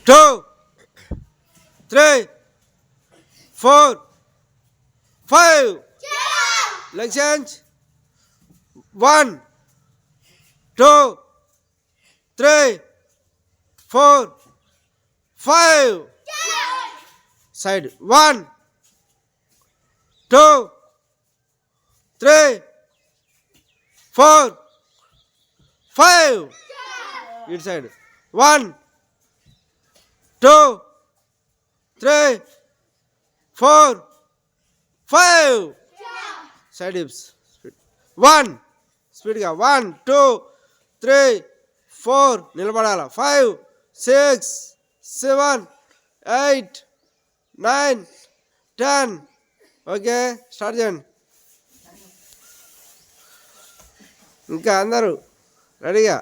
2, 3, 4, 5. Leg change. 1, 2, 3, 4, 5. Side. 1, 2, 3, 4, 5. Each side. 1, 2, 3, 4, 5. Side hips. 1. Speed ga. 1, 2, 3, 4. Nilabadala. 5, 6, 7, 8, 9, 10. Okay. Start చేయండి. ఇంకా అందరూ రెడీగా